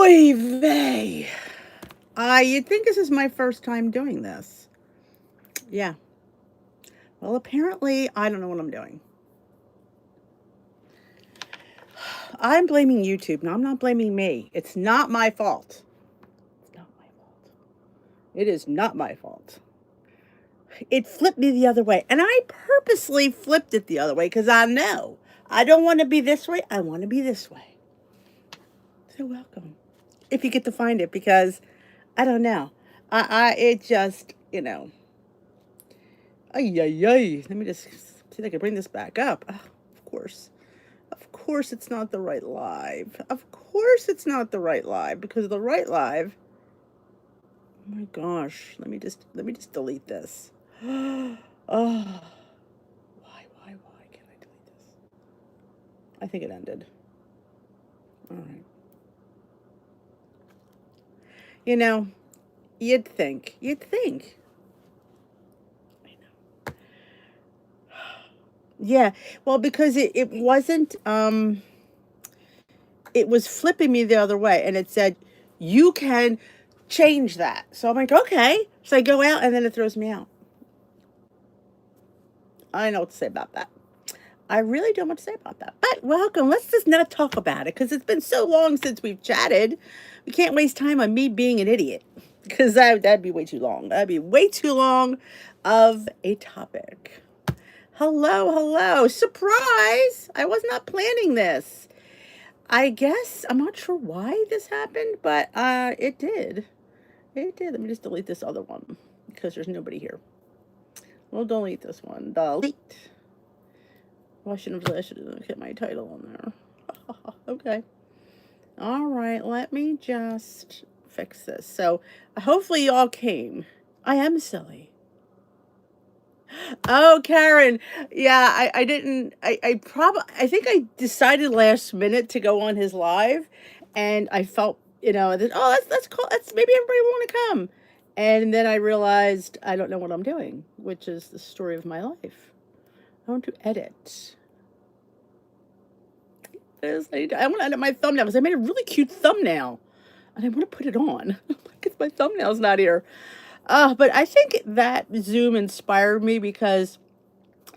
Oy vey. You'd think this is my first time doing this. Yeah. Well, apparently, I don't know what I'm doing. I'm blaming YouTube. No, I'm not blaming me. It's not my fault. It's not my fault. It is not my fault. It flipped me the other way. And I purposely flipped it the other way because I know I don't want to be this way. I want to be this way. So welcome. If you get to find it, because I don't know. It just, ay, ay, ay. Let me just see if I can bring this back up. Oh, of course. Of course it's not the right live. Of course it's not the right live, because the right live. Oh my gosh. Let me just delete this. Oh. Why can't I delete this? I think it ended. All right. You know, you'd think. Yeah, well, because it wasn't, it was flipping me the other way, and it said, you can change that. So I'm like, okay. So I go out, and then it throws me out. I don't know what to say about that. I really don't know what to say about that. But welcome. Let's just not talk about it, because it's been so long since we've chatted. We can't waste time on me being an idiot, because that'd be way too long. That'd be way too long of a topic. Hello, hello. Surprise! I was not planning this. I guess I'm not sure why this happened, but it did. It did. Let me just delete this other one because there's nobody here. We'll delete this one. Delete. Well, I should have hit my title on there. Okay. All right. Let me just fix this. So hopefully y'all came. I am silly. Oh, Karen. Yeah, I didn't. I think I decided last minute to go on his live, and I felt, that, oh, that's cool. That's, maybe everybody will want to come. And then I realized I don't know what I'm doing, which is the story of my life. I want to edit. I want to edit my thumbnail because I made a really cute thumbnail, and I want to put it on because my thumbnail's not here. But I think that Zoom inspired me because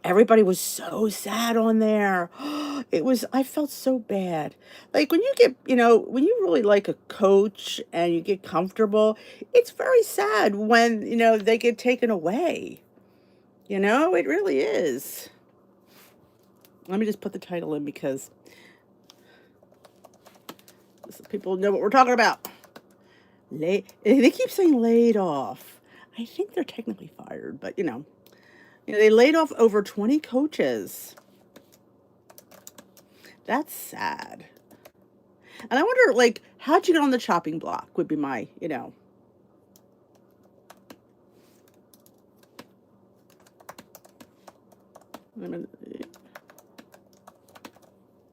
everybody was so sad on there. I felt so bad. Like when you get, when you really like a coach and you get comfortable, it's very sad when, they get taken away. It really is. Let me just put the title in because people know what we're talking about. They keep saying laid off. I think they're technically fired, but they laid off over 20 coaches. That's sad. And I wonder, like, how'd you get on the chopping block would be my, Wait a minute.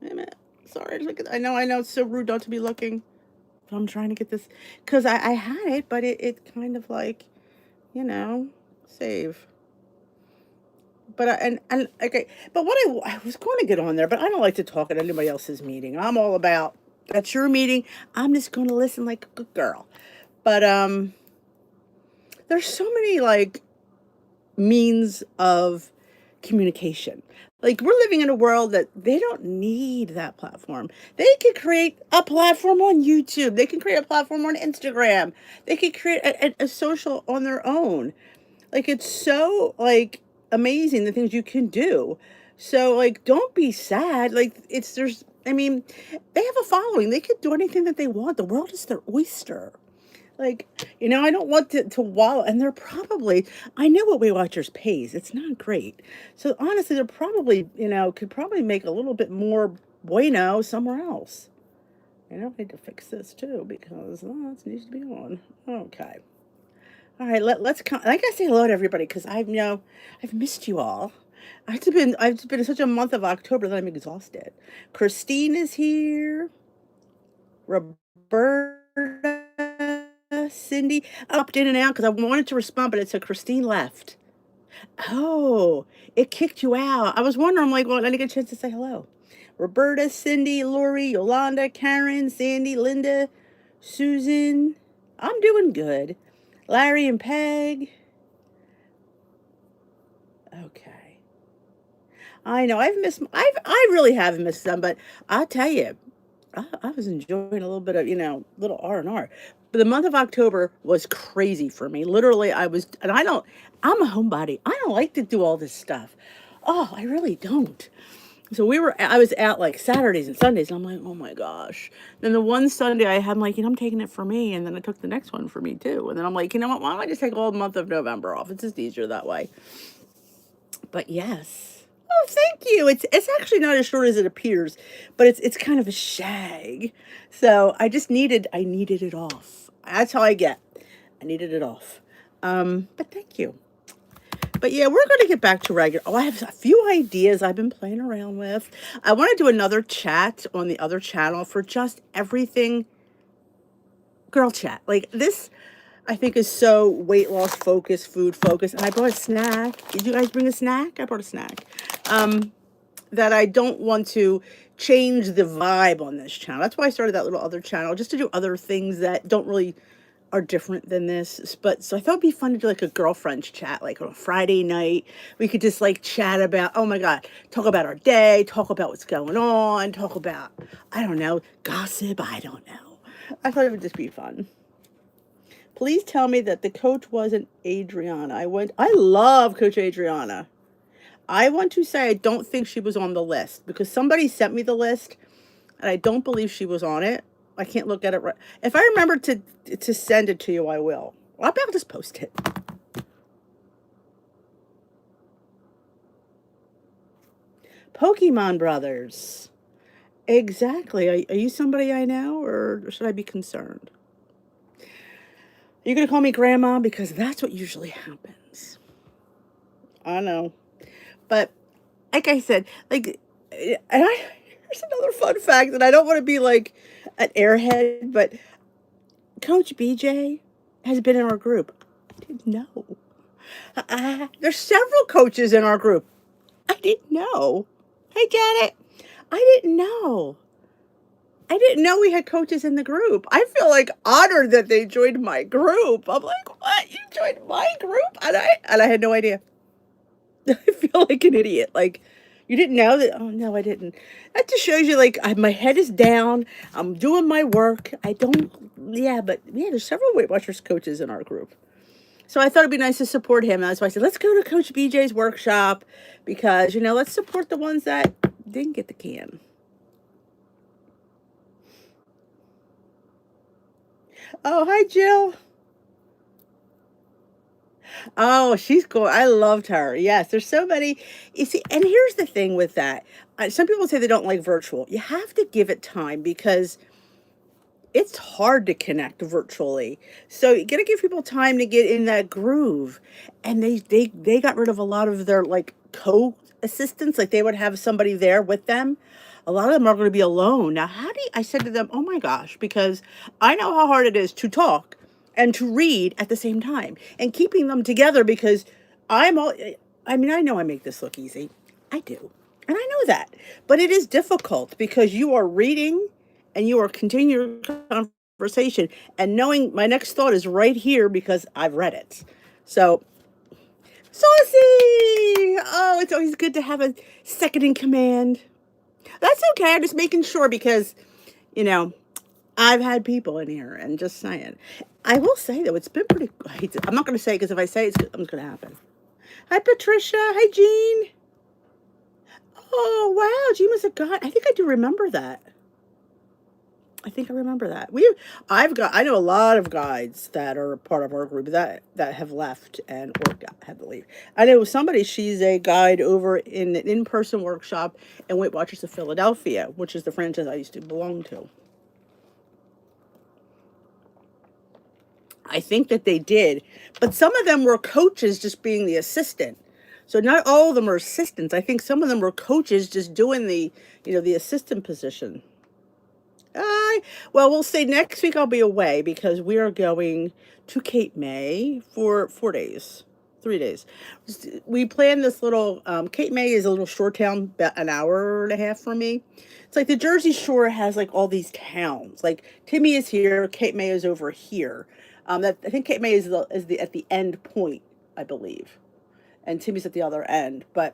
Wait a minute. Sorry. I know it's so rude not to be looking. But I'm trying to get this, because I had it, but it kind of like, save. But okay, but what I was going to get on there, but I don't like to talk at anybody else's meeting. I'm all about, that's your meeting. I'm just going to listen like a good girl. But there's so many like means of communication. Like we're living in a world that they don't need that platform. They can create a platform on YouTube. They can create a platform on Instagram. They can create a social on their own. Like it's so like amazing the things you can do. So like don't be sad. Like I mean, they have a following. They can do anything that they want. The world is their oyster. Like, I don't want to wallow. And they're probably, I know what Weight Watchers pays. It's not great. So honestly, they're probably, could probably make a little bit more bueno somewhere else. I need to fix this too because it needs to be on. Okay. All right, let's come. I gotta say hello to everybody because I've missed you all. I've been in such a month of October that I'm exhausted. Christine is here. Roberta, Cindy, upped in and out because I wanted to respond, but it said Christine left. Oh, it kicked you out. I was wondering. I'm like, well, I didn't get a chance to say hello. Roberta, Cindy, Lori, Yolanda, Karen, Sandy, Linda, Susan, I'm doing good. Larry and Peg, okay. I know I really have missed them, but I'll tell you, I was enjoying a little bit of, little R&R. But the month of October was crazy for me. Literally, and I'm a homebody. I don't like to do all this stuff. Oh, I really don't. So I was out like Saturdays and Sundays, and I'm like, oh my gosh. Then the one Sunday I'm like, I'm taking it for me. And then I took the next one for me too. And then I'm like, you know what? Why don't I just take all the month of November off? It's just easier that way. But yes. Oh, thank you. It's actually not as short as it appears, but it's kind of a shag. So I needed it off. That's how I get. I needed it off. But thank you. But yeah, we're going to get back to regular. Oh, I have a few ideas I've been playing around with. I want to do another chat on the other channel for just everything girl chat. Like this, I think is so weight loss focused, food focused. And I brought a snack. Did you guys bring a snack? I brought a snack. That I don't want to change the vibe on this channel. That's why I started that little other channel, just to do other things that don't really are different than this. But so I thought it'd be fun to do like a girlfriend's chat, like on a Friday night. We could just like chat about, oh my God, talk about our day, talk about what's going on, talk about, I don't know, gossip. I don't know. I thought it would just be fun. Please tell me that the coach wasn't Adriana. I love Coach Adriana. I want to say I don't think she was on the list because somebody sent me the list and I don't believe she was on it. I can't look at it right. If I remember to send it to you, I will. I'll just post it. Pokemon Brothers. Exactly. Are you somebody I know or should I be concerned? Are you going to call me grandma? Because that's what usually happens. I know. But like I said, here's another fun fact, and I don't want to be like an airhead, but Coach BJ has been in our group. I didn't know. There's several coaches in our group. I didn't know. Hey, Janet. I didn't know. I didn't know we had coaches in the group. I feel like honored that they joined my group. I'm like, what? You joined my group? And I had no idea. I feel like an idiot. Like, you didn't know that? Oh, no, I didn't. That just shows you, like, my head is down. I'm doing my work. I don't, yeah, but yeah, there's several Weight Watchers coaches in our group. So I thought it'd be nice to support him. That's why I said, let's go to Coach BJ's workshop because, let's support the ones that didn't get the can. Oh, hi, Jill. Oh, she's cool. I loved her. Yes, there's so many. You see, and here's the thing with that. Some people say they don't like virtual. You have to give it time because it's hard to connect virtually. So you gotta give people time to get in that groove. And they got rid of a lot of their like co-assistants, like they would have somebody there with them. A lot of them are going to be alone. Now, I said to them, oh my gosh, because I know how hard it is to talk and to read at the same time and keeping them together because I mean, I know I make this look easy. I do. And I know that. But it is difficult because you are reading and you are continuing your conversation and knowing my next thought is right here because I've read it. So, Saucy! Oh, it's always good to have a second in command. That's okay. I'm just making sure because, you know, I've had people in here and just saying. I will say, though, it's been pretty. I'm not going to say because if I say it's going to happen. Hi, Patricia. Hi, Jean. Oh, wow. Jean was a guy. I think I do remember that. I think I remember that. I know a lot of guides that are part of our group that have left or had to leave. I know somebody, she's a guide over in an in-person workshop in Weight Watchers of Philadelphia, which is the franchise I used to belong to. I think that they did, but some of them were coaches just being the assistant. So not all of them are assistants. I think some of them were coaches just doing the assistant position. Well, we'll say next week I'll be away because we are going to Cape May for 4 days. 3 days. We planned this little. Cape May is a little shore town, about an hour and a half from me. It's like the Jersey Shore has like all these towns. Like Timmy is here, Cape May is over here. That I think Cape May is the at the end point, I believe, and Timmy's at the other end. But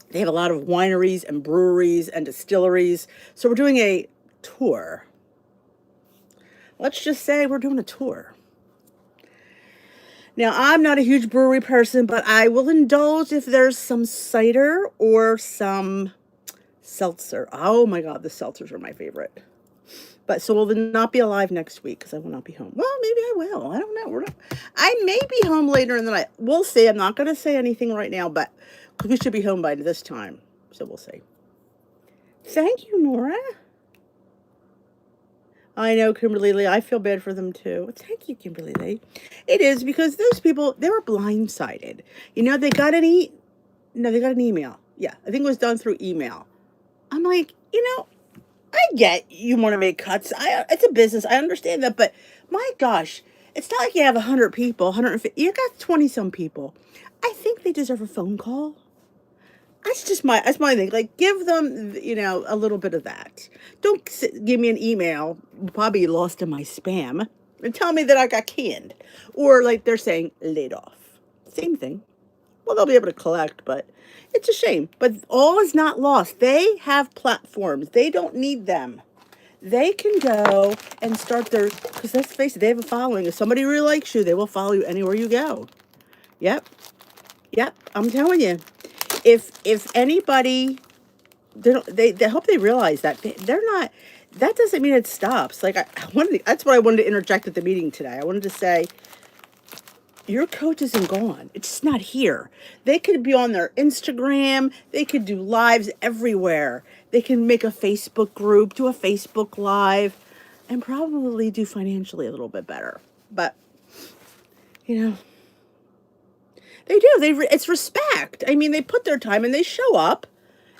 they have a lot of wineries and breweries and distilleries. So we're doing a tour. Let's just say we're doing a tour. Now, I'm not a huge brewery person, but I will indulge if there's some cider or some seltzer. Oh my God, the seltzers are my favorite. But so will not be alive next week because I will not be home. Well, maybe I will. I don't know. I may be home later in the night. We'll see. I'm not going to say anything right now, but we should be home by this time. So we'll see. Thank you, Nora. I know, Kimberly Lee. I feel bad for them too. Thank you, Kimberly Lee. It is because those people, they were blindsided. They got no, they got an email. Yeah, I think it was done through email. I'm like, I get you want to make cuts. It's a business. I understand that, but my gosh, it's not like you have 100 people, 150. You got 20 some people. I think they deserve a phone call. That's my thing. Like, give them, a little bit of that. Don't give me an email, probably lost in my spam, and tell me that I got canned, or like they're saying laid off. Same thing. Well, they'll be able to collect, but it's a shame. But all is not lost. They have platforms. They don't need them. They can go and start because let's face it, they have a following. If somebody really likes you, they will follow you anywhere you go. Yep. Yep. I'm telling you. If anybody, they hope they realize that they're not, that doesn't mean it stops. Like that's what I wanted to interject at the meeting today. I wanted to say, your coach isn't gone. It's just not here. They could be on their Instagram. They could do lives everywhere. They can make a Facebook group, do a Facebook live, and probably do financially a little bit better. But, they do. It's respect. I mean, they put their time and they show up,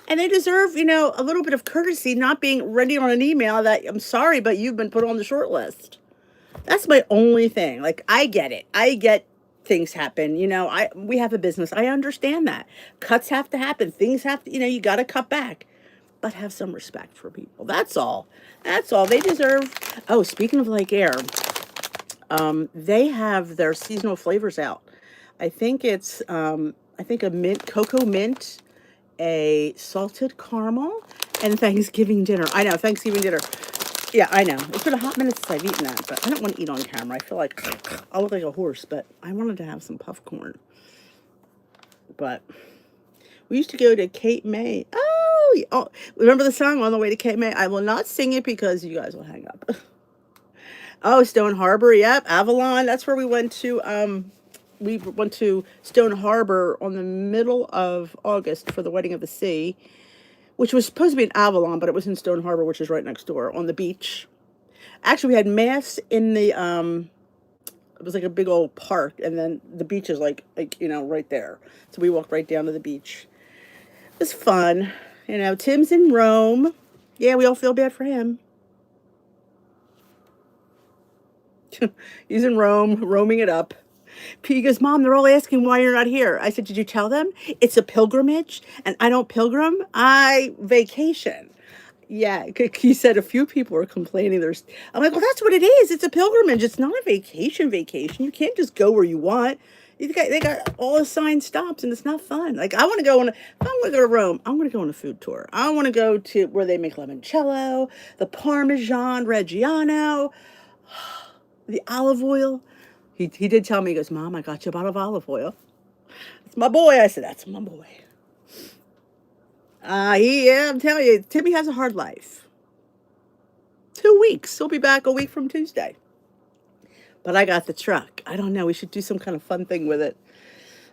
and they deserve, a little bit of courtesy, not being ready on an email that I'm sorry, but you've been put on the short list. That's my only thing. Like, I get it. I get things happen. We have a business. I understand that. Cuts have to happen. Things have to, you got to cut back, but have some respect for people. That's all. That's all. They deserve. Oh, speaking of Lake Air, they have their seasonal flavors out. I think it's, a mint, cocoa mint, a salted caramel, and Thanksgiving dinner. I know, Thanksgiving dinner. Yeah, I know. It's been a hot minute since I've eaten that, but I don't want to eat on camera. I feel like I look like a horse, but I wanted to have some popcorn. But we used to go to Cape May. Oh, remember the song On the Way to Cape May? I will not sing it because you guys will hang up. Oh, Stone Harbor. Yep, Avalon. That's where we went to. We went to Stone Harbor on the middle of August for the Wedding of the Sea, which was supposed to be in Avalon, but it was in Stone Harbor, which is right next door on the beach. Actually, we had mass in the, it was like a big old park, and then the beach is like, right there. So we walked right down to the beach. It was fun. Tim's in Rome. Yeah, we all feel bad for him. He's in Rome, roaming it up. P goes, Mom, they're all asking why you're not here. I said, did you tell them? It's a pilgrimage, and I don't pilgrim. I vacation. Yeah, he said a few people were complaining. I'm like, well, that's what it is. It's a pilgrimage. It's not a vacation. You can't just go where you want. They got all assigned stops, and it's not fun. Like, I want to go if I'm going to go to Rome, I want to go on a food tour. I want to go to where they make limoncello, the Parmesan Reggiano, the olive oil. He did tell me, he goes, Mom, I got you a bottle of olive oil. It's my boy. I said, that's my boy. I'm telling you, Timmy has a hard life. 2 weeks. He'll be back a week from Tuesday. But I got the truck. I don't know. We should do some kind of fun thing with it.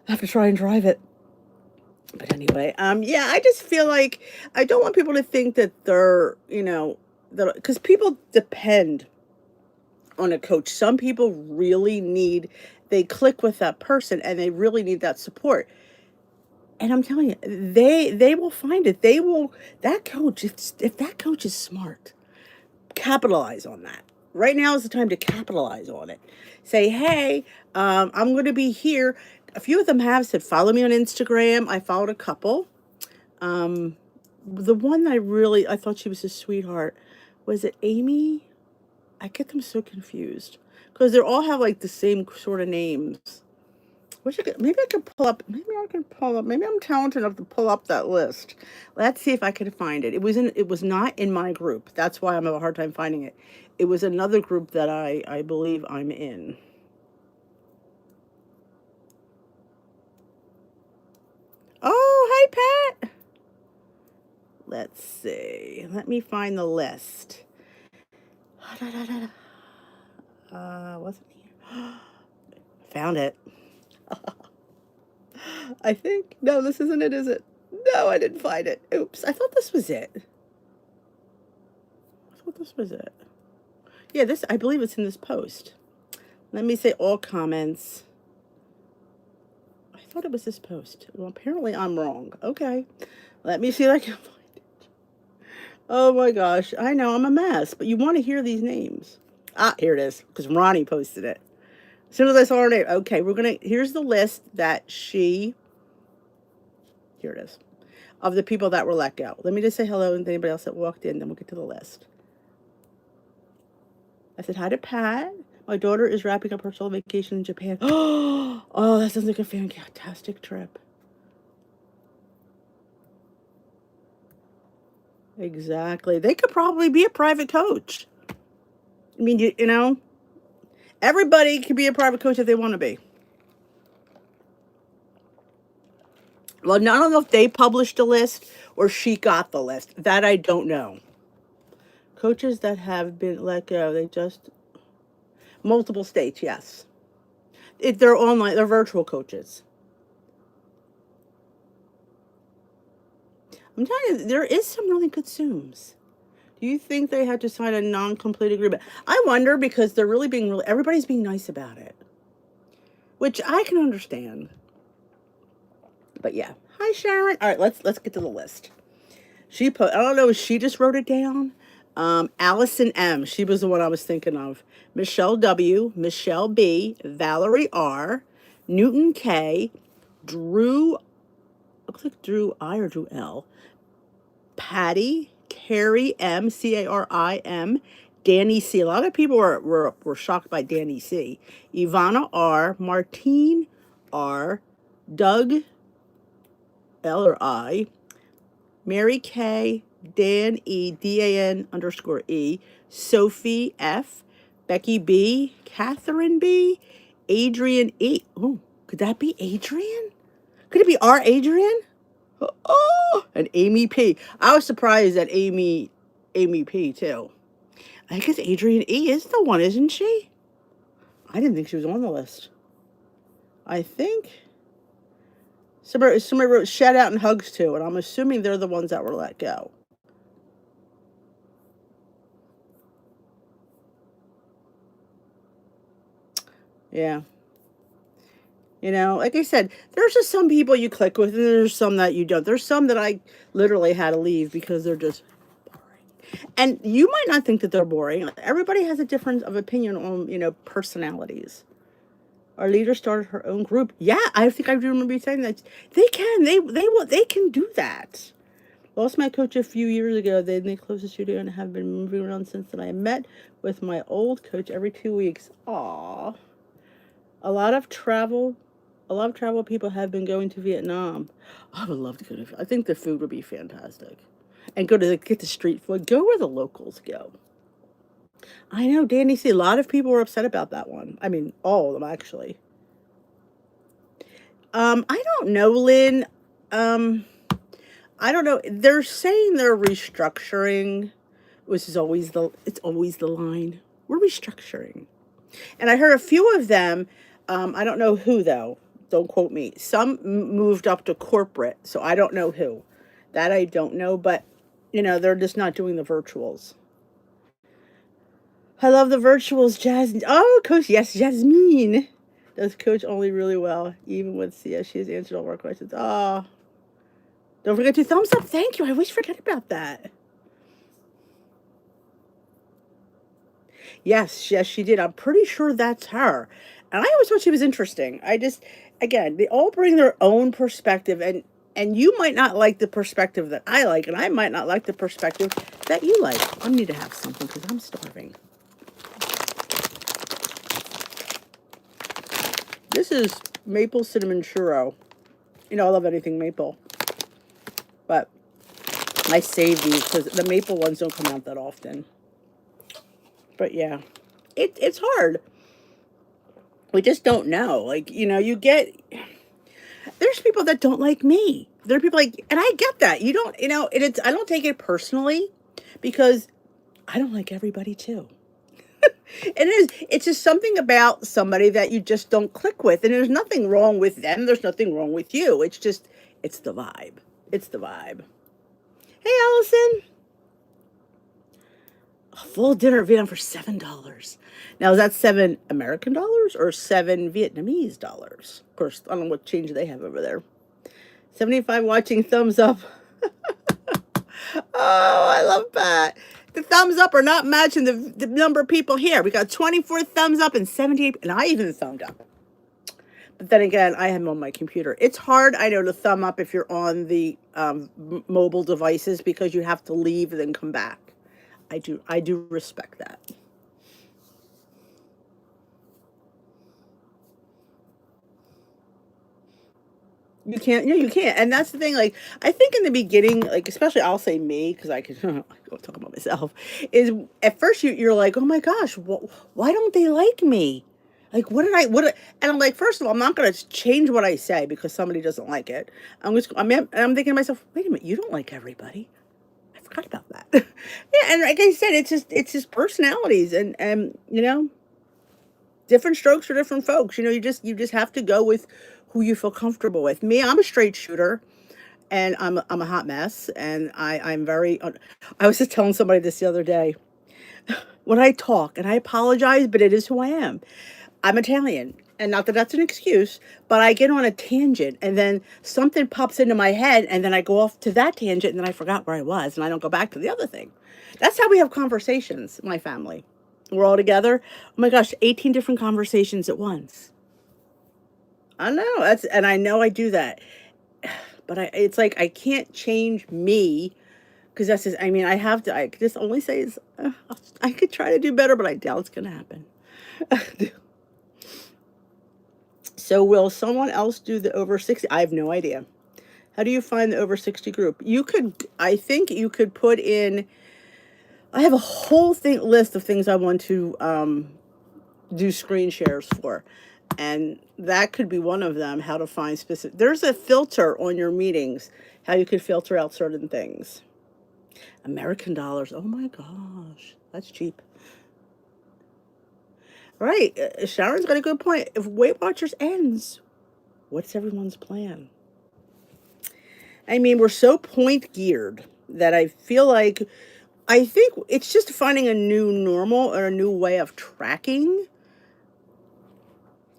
I have to try and drive it. But anyway, I just feel like I don't want people to think that they're, because people depend on a coach. Some people really they click with that person and they really need that support. And I'm telling you, they will find it. That coach, if that coach is smart, capitalize on that. Right now is the time to capitalize on it. Say, hey, I'm going to be here. A few of them have said, follow me on Instagram. I followed a couple. The one I thought she was a sweetheart. Was it Amy? I get them so confused because they all have like the same sort of names. Maybe I could pull up. Maybe I can pull up. Maybe I'm talented enough to pull up that list. Let's see if I can find it. It was not in my group. That's why I'm having a hard time finding it. It was another group that I believe I'm in. Oh, hi Pat. Let's see. Let me find the list. Wasn't here. Found it. I think. No, this isn't it, is it? No, I didn't find it. Oops. I thought this was it. I thought this was it. Yeah, I believe it's in this post. Let me say all comments. I thought it was this post. Well, apparently I'm wrong. Okay. Let me see if I can find it. Oh my gosh. I know I'm a mess, but you want to hear these names. Ah, here it is, because Ronnie posted it. As soon as I saw her name, okay, here's the list here it is, of the people that were let go. Let me just say hello and anybody else that walked in, then we'll get to the list. I said hi to Pat. My daughter is wrapping up her sole vacation in Japan. Oh, that sounds like a fantastic trip. Exactly. They could probably be a private coach. I mean, you know, everybody can be a private coach if they want to be. Well, I don't know if they published a list or she got the list. That I don't know. Coaches that have been let go, multiple states, yes. They're online, they're virtual coaches. I'm telling you, there is some really good Zooms. Do you think they had to sign a non-complete agreement? I wonder because they're everybody's being nice about it, which I can understand. But yeah, hi Sharon. All right, let's get to the list. I don't know if she just wrote it down. Allison M. She was the one I was thinking of. Michelle W. Michelle B. Valerie R. Newton K. Drew. Looks like Drew I or Drew L. Patty. Carrie M. Carim. Danny C. A lot of people were shocked by Danny C. Ivana R. Martine R. Doug L or I. Mary K. Dan E. DAN_E. Sophie F. Becky B. Catherine B. Adrian E. Oh, could that be Adrian? Could it be our Adrian? Oh, and Amy P. I was surprised at Amy P. too. I guess Adrian E. is the one, isn't she? I didn't think she was on the list. I think somebody wrote shout out and hugs too, and I'm assuming they're the ones that were let go. Yeah. You know, like I said, there's just some people you click with, and there's some that you don't. There's some that I literally had to leave because they're just boring. And you might not think that they're boring. Everybody has a difference of opinion on, personalities. Our leader started her own group. Yeah, I think I do remember you saying that. They can. They can do that. Lost my coach a few years ago. Then they closed the studio and have been moving around since then. I met with my old coach every 2 weeks. Aww. A lot of travel people have been going to Vietnam. I would love to go to. I think the food would be fantastic, and get the street food. Go where the locals go. I know, Danny C. A lot of people were upset about that one. I mean, all of them actually. I don't know, Lynn. I don't know. They're saying they're restructuring, which is it's always the line. We're restructuring, and I heard a few of them. I don't know who though. Don't quote me. Some moved up to corporate, so I don't know who. That I don't know, but they're just not doing the virtuals. I love the virtuals, Jasmine. Oh, Coach, yes, Jasmine. Does Coach only really well, even with CS. She has answered all our questions. Oh, don't forget to thumbs up. Thank you. I always forget about that. Yes, she did. I'm pretty sure that's her. And I always thought she was interesting. I just, again, they all bring their own perspective, and you might not like the perspective that I like, and I might not like the perspective that you like. I need to have something because I'm starving. This is maple cinnamon churro. You know, I love anything maple, but I save these because the maple ones don't come out that often. But yeah, it's hard. We just don't know. Like, you get, there's people that don't like me. There are people like, and I get that. You don't, I don't take it personally because I don't like everybody too. It's just something about somebody that you just don't click with. And there's nothing wrong with them. There's nothing wrong with you. It's the vibe. It's the vibe. Hey, Allison. A full dinner at Vietnam for $7. Now, is that $7 American or $7 Vietnamese? Of course, I don't know what change they have over there. 75 watching, thumbs up. Oh, I love that. The thumbs up are not matching the number of people here. We got 24 thumbs up and 78, and I even thumbed up. But then again, I am on my computer. It's hard, I know, to thumb up if you're on the mobile devices because you have to leave and then come back. I do respect that. You can't, you can't. And that's the thing. Like, I think in the beginning, like, especially I'll say me, because I can go talk about myself, is at first you're like, oh my gosh, why don't they like me? Like, and I'm like, first of all, I'm not going to change what I say because somebody doesn't like it. I'm thinking to myself, wait a minute, you don't like everybody. I forgot about that. Yeah. And like I said, it's just personalities and, different strokes for different folks. You just have to go with who you feel comfortable with. Me, I'm a straight shooter, and I'm a hot mess, and I'm very. I was just telling somebody this the other day. When I talk, and I apologize, but it is who I am. I'm Italian, and not that that's an excuse, but I get on a tangent, and then something pops into my head, and then I go off to that tangent, and then I forgot where I was, and I don't go back to the other thing. That's how we have conversations, my family. We're all together. Oh my gosh, 18 different conversations at once. I know and I know I do that, but it's like I can't change me because that's just, I mean, I have to, I could just only say is, I could try to do better, but I doubt it's going to happen. So will someone else do the over 60? I have no idea. How do you find the over 60 group? I think you could put in, I have a whole list of things I want to do screen shares for. And that could be one of them, how to find specific. There's a filter on your meetings, how you could filter out certain things. American dollars. Oh my gosh, that's cheap. Right. Sharon's got a good point. If Weight Watchers ends, what's everyone's plan? I mean, we're so point geared that I think it's just finding a new normal or a new way of tracking.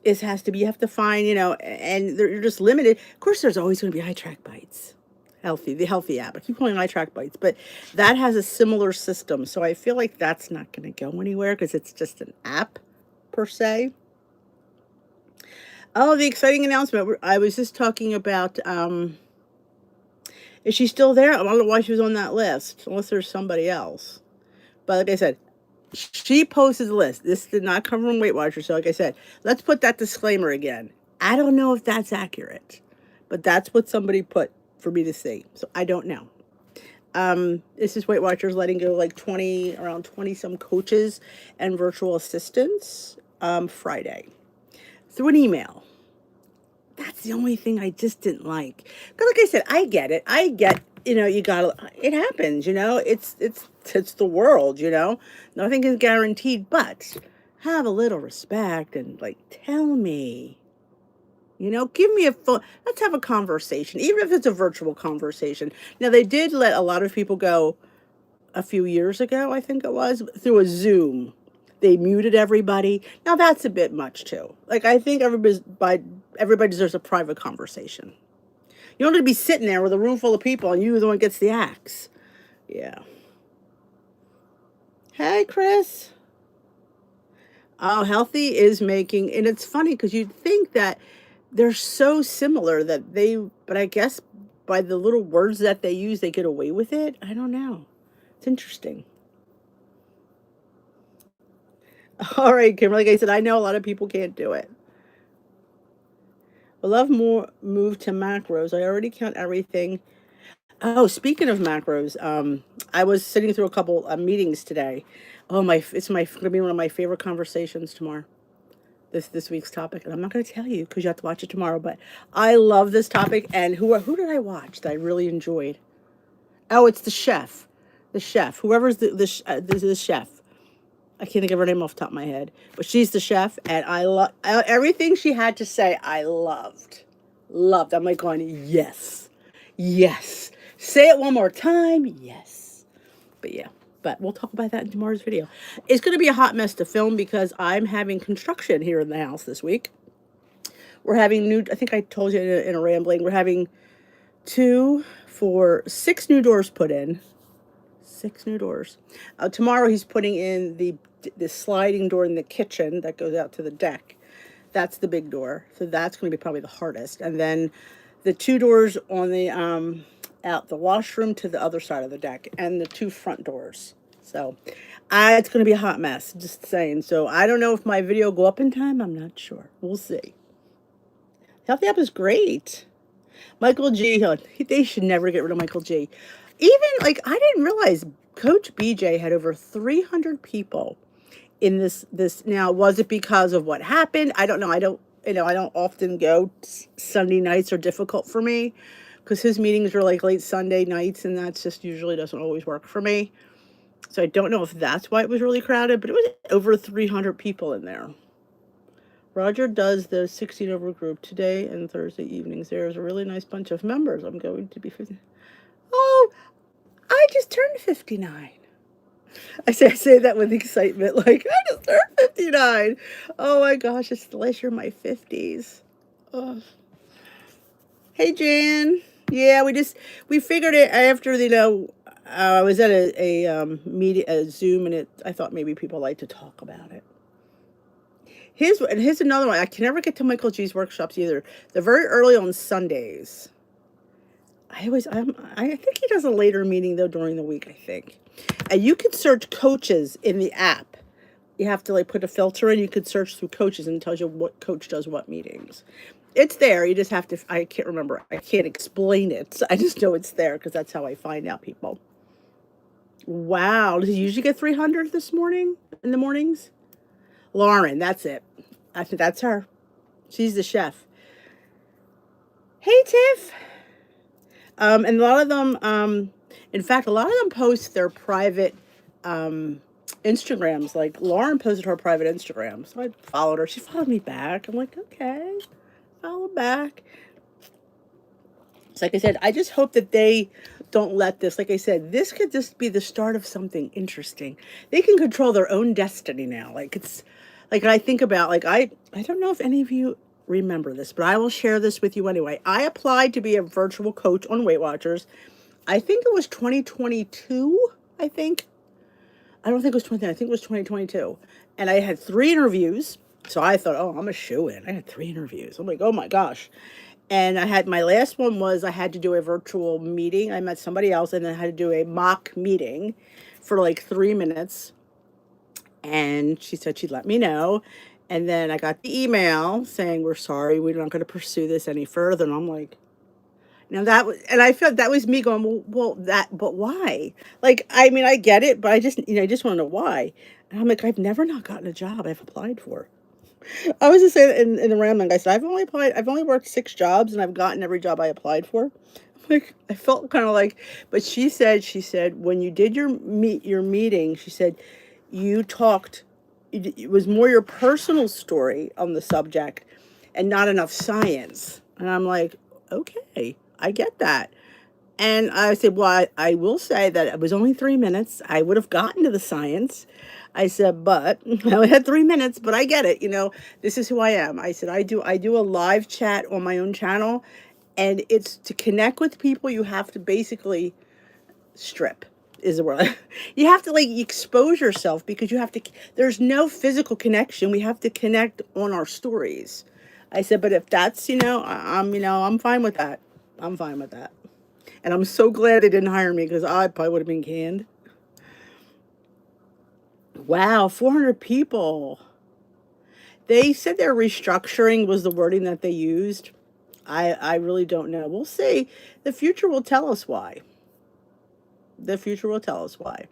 It has to be, you have to find, and you're just limited. Of course, there's always going to be eye track bites. The healthy app. I keep calling eye track bites, but that has a similar system. So I feel like that's not going to go anywhere because it's just an app per se. Oh, the exciting announcement. I was just talking about, is she still there? I don't know why she was on that list, unless there's somebody else. But like I said, she posted the list. This did not come from Weight Watchers. So like I said, let's put that disclaimer again. I don't know if that's accurate, but that's what somebody put for me to see. So I don't know. This is Weight Watchers letting go like around 20 some coaches and virtual assistants Friday through an email. That's the only thing I just didn't like. Because like I said, I get it. You gotta, it happens, it's the world, nothing is guaranteed, but have a little respect and like, tell me, give me a phone. Let's have a conversation, even if it's a virtual conversation. Now they did let a lot of people go a few years ago, I think it was, through a Zoom. They muted everybody. Now that's a bit much too. Like, I think everybody deserves a private conversation. You don't want to be sitting there with a room full of people and you're the one who gets the axe. Yeah. Hey, Chris. Oh, healthy is making, and it's funny because you'd think that they're so similar that but I guess by the little words that they use, they get away with it. I don't know. It's interesting. All right, Kim. Like I said, I know a lot of people can't do it. I love more move to macros. I already count everything. Oh, speaking of macros, I was sitting through a couple meetings today. Oh my, it's my gonna be one of my favorite conversations tomorrow. This week's topic, and I'm not going to tell you because you have to watch it tomorrow. But I love this topic, and who did I watch that I really enjoyed? Oh, it's the chef, whoever's the chef. I can't think of her name off the top of my head, but she's the chef, and I love everything she had to say. I loved. I'm like going, yes, yes. Say it one more time, yes. But yeah, but we'll talk about that in tomorrow's video. It's going to be a hot mess to film because I'm having construction here in the house this week. We're having I think I told you in a rambling, we're having 6 new doors put in. 6 new doors. Tomorrow he's putting in the sliding door in the kitchen that goes out to the deck. That's the big door. So that's going to be probably the hardest. And then the 2 doors on the out the washroom to the other side of the deck, and the 2 front doors. So it's going to be a hot mess, just saying. So I don't know if my video will go up in time. I'm not sure. We'll see. Healthy Up is great. Michael G. They should never get rid of Michael G. Even like I didn't realize Coach BJ had over 300 people in this. Now, was it because of what happened? I don't know. I don't often go. Sunday nights are difficult for me because his meetings are like late Sunday nights, and that's just usually doesn't always work for me. So I don't know if that's why it was really crowded, but it was over 300 people in there. Roger does the 16 over group today and Thursday evenings. There's a really nice bunch of members. I'm going to be 50. Oh, I just turned 59. I say that with excitement, like I just turned 59. Oh my gosh, it's the last year of my 50s. Oh. Hey Jan. Yeah, we figured it after I was at a Zoom, and I thought maybe people like to talk about it. Here's another one. I can never get to Michael G's workshops either. They're very early on Sundays. I think he does a later meeting though during the week, I think. And you could search coaches in the app. You have to like put a filter in. You could search through coaches, and it tells you what coach does what meetings. It's there. You just have to. I can't remember. I can't explain it. I just know it's there because that's how I find out people. Wow. Does he usually get 300 this morning in the mornings? Lauren, that's it. I think that's her. She's the chef. Hey, Tiff. And a lot of them, in fact, a lot of them post their private Instagrams. Like Lauren posted her private Instagram, so I followed her. She followed me back. I'm like, okay, follow back. So like I said, I just hope that they don't let this. Like I said, this could just be the start of something interesting. They can control their own destiny now. Like it's like I think about like I don't know if any of you remember this, but I will share this with you anyway. I applied to be a virtual coach on Weight Watchers. I think it was 2022. I think. I don't think it was 20. I think it was 2022. And I had 3 interviews. So I thought, oh, I'm a shoo-in. I had 3 interviews. I'm like, oh my gosh. And I had my last one was I had to do a virtual meeting. I met somebody else, and then I had to do a mock meeting for like 3 minutes. And she said she'd let me know. And then I got the email saying, we're sorry, we're not going to pursue this any further. And I'm like, now that was, and I felt that was me going, but why? Like, I mean, I get it, but I just want to know why. And I'm like, I've never not gotten a job I've applied for. I was just saying in the rambling, I said, I've only worked 6 jobs, and I've gotten every job I applied for. I'm like, I felt kind of like, but she said, when you did your meeting, she said, you talked, it was more your personal story on the subject and not enough science. And I'm like, okay, I get that. And I said, well, I will say that it was only 3 minutes. I would have gotten to the science. I said, but I only had 3 minutes, but I get it. This is who I am. I said, I do a live chat on my own channel, and it's to connect with people. You have to basically strip. is the word. You have to like expose yourself because you have to, there's no physical connection. We have to connect on our stories. I said, but if that's, I'm fine with that. I'm fine with that. And I'm so glad they didn't hire me because I probably would have been canned. Wow, 400 people. They said their restructuring was the wording that they used. I really don't know. We'll see. The future will tell us why. The future will tell us why.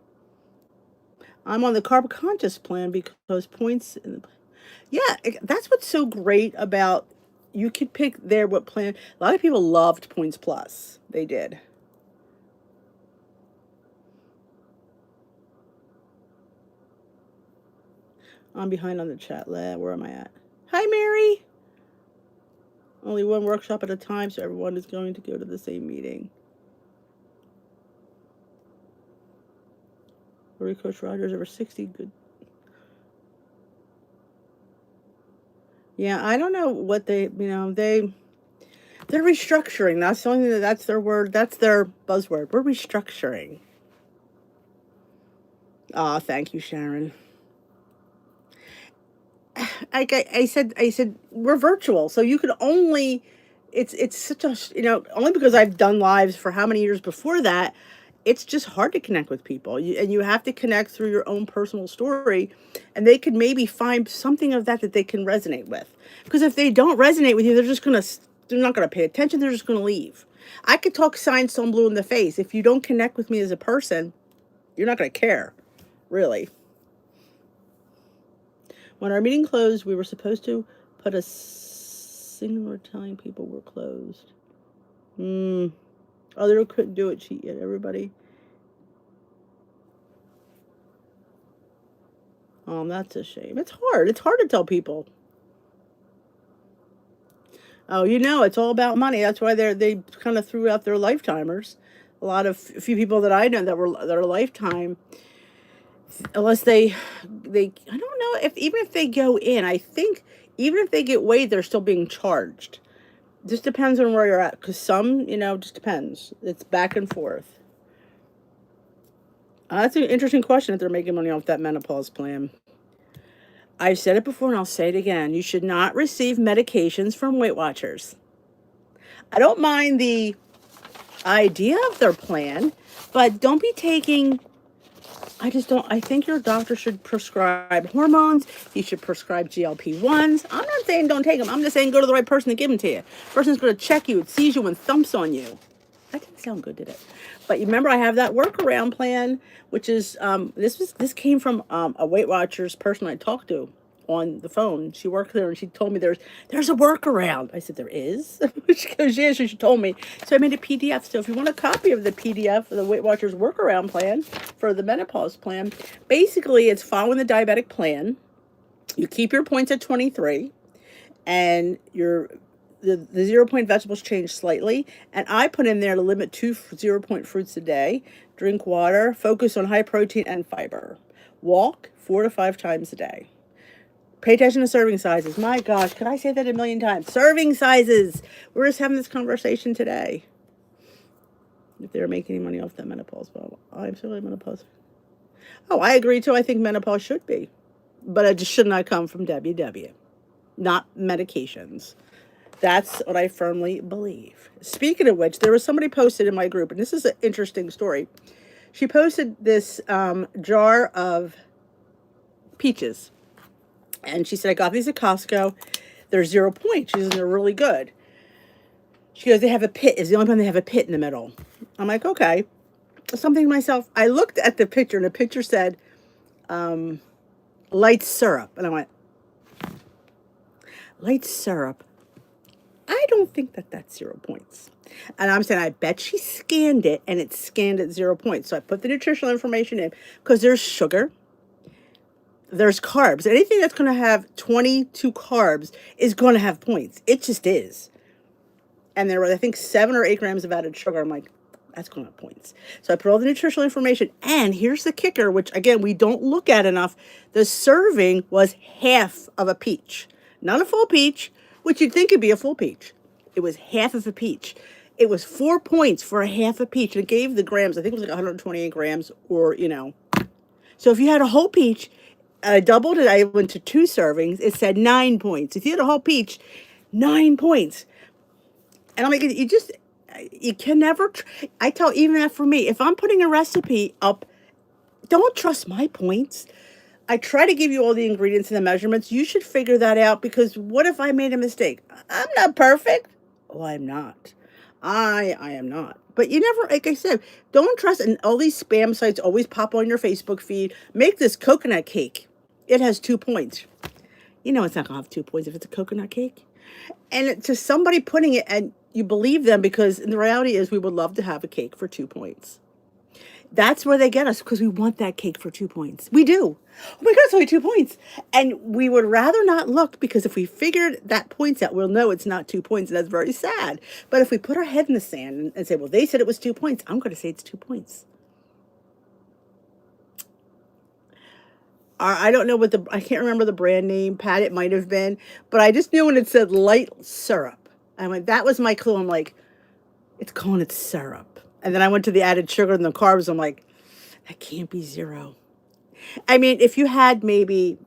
I'm on the carb conscious plan because points. Yeah, that's what's so great about. You could pick there what plan. A lot of people loved Points Plus. They did. I'm behind on the chat. Where am I at? Hi, Mary. Only one workshop at a time, so everyone is going to go to the same meeting. Lori Coach Rogers, over 60 good. Yeah, I don't know what they're restructuring. That's the only thing that's their word. That's their buzzword. We're restructuring. Ah, thank you, Sharon. I said we're virtual, so you could only. It's such a only because I've done lives for how many years before that. It's just hard to connect with people, and you have to connect through your own personal story, and they could maybe find something of that they can resonate with. Because if they don't resonate with you, they're not gonna pay attention. They're just gonna leave. I could talk science till I'm blue in the face. If you don't connect with me as a person, you're not gonna care, really. When our meeting closed, we were supposed to put a signal telling people we're closed. Oh, they couldn't do it cheat yet, everybody. That's a shame. It's hard. It's hard to tell people. Oh, it's all about money. That's why they kind of threw out their lifetimers. A few people that I know that are lifetime, unless they I don't know if even if they go in, I think even if they get weighed, they're still being charged. Just depends on where you're at, because some, just depends. It's back and forth. That's an interesting question if they're making money off that menopause plan. I've said it before and I'll say it again. You should not receive medications from Weight Watchers. I don't mind the idea of their plan, but don't be taking. I just don't. I think your doctor should prescribe hormones. He should prescribe GLP-1s. I'm not saying don't take them. I'm just saying go to the right person to give them to you. Person's going to check you, it sees you, and thumps on you. That didn't sound good, did it? But you remember, I have that workaround plan, which is this came from a Weight Watchers person I talked to on the phone. She worked there, and she told me there's a workaround. I said, there is? She goes, yeah, she told me. So I made a PDF. So if you want a copy of the PDF of the Weight Watchers workaround plan for the menopause plan, basically it's following the diabetic plan. You keep your points at 23, and the 0 point vegetables change slightly. And I put in there to limit 2 0 point fruits a day, drink water, focus on high protein and fiber, walk 4 to 5 times a day. Pay attention to serving sizes. My gosh, could I say that a million times? Serving sizes. We're just having this conversation today. If they're making any money off that menopause, well, I'm certainly menopause. Oh, I agree too. I think menopause should be, but it just should not come from WW, not medications. That's what I firmly believe. Speaking of which, there was somebody posted in my group, and this is an interesting story. She posted this jar of peaches. And she said, I got these at Costco. They're 0 point. She said, they're really good. She goes, they have a pit. It's the only time they have a pit in the middle. I'm like, okay. Something to myself. I looked at the picture, and the picture said, light syrup. And I went, light syrup? I don't think that's 0 points. And I'm saying, I bet she scanned it, and it scanned at 0 points. So I put the nutritional information in, because there's sugar. There's carbs. Anything that's going to have 22 carbs is going to have points. It just is. And there were, I think, 7 or 8 grams of added sugar. I'm like, that's going to have points. So I put all the nutritional information. And here's the kicker, which, again, we don't look at enough. The serving was half of a peach. Not a full peach, which you'd think would be a full peach. It was half of a peach. It was 4 points for a half a peach. And it gave the grams, I think it was like 128 grams, or, So if you had a whole peach, I doubled it. I went to 2 servings. It said 9 points. If you had a whole peach, 9 points. And I'm like, you can never. I tell even that for me, if I'm putting a recipe up, don't trust my points. I try to give you all the ingredients and the measurements. You should figure that out, because what if I made a mistake? I'm not perfect. Oh, I'm not. I am not. But you never, like I said, don't trust. And all these spam sites always pop on your Facebook feed. Make this coconut cake. It has 2 points. You know it's not gonna have 2 points if it's a coconut cake. And to somebody putting it, and you believe them, because the reality is we would love to have a cake for 2 points. That's where they get us, because we want that cake for 2 points. We do. Oh my God, it's only 2 points. And we would rather not look, because if we figured that points out, we'll know it's not 2 points. And that's very sad. But if we put our head in the sand and say, well, they said it was 2 points, I'm going to say it's 2 points. I don't know I can't remember the brand name, Pat, it might have been, but I just knew when it said light syrup. I went, that was my clue. I'm like, it's calling it syrup. And then I went to the added sugar and the carbs. I'm like, that can't be 0. I mean, if you had maybe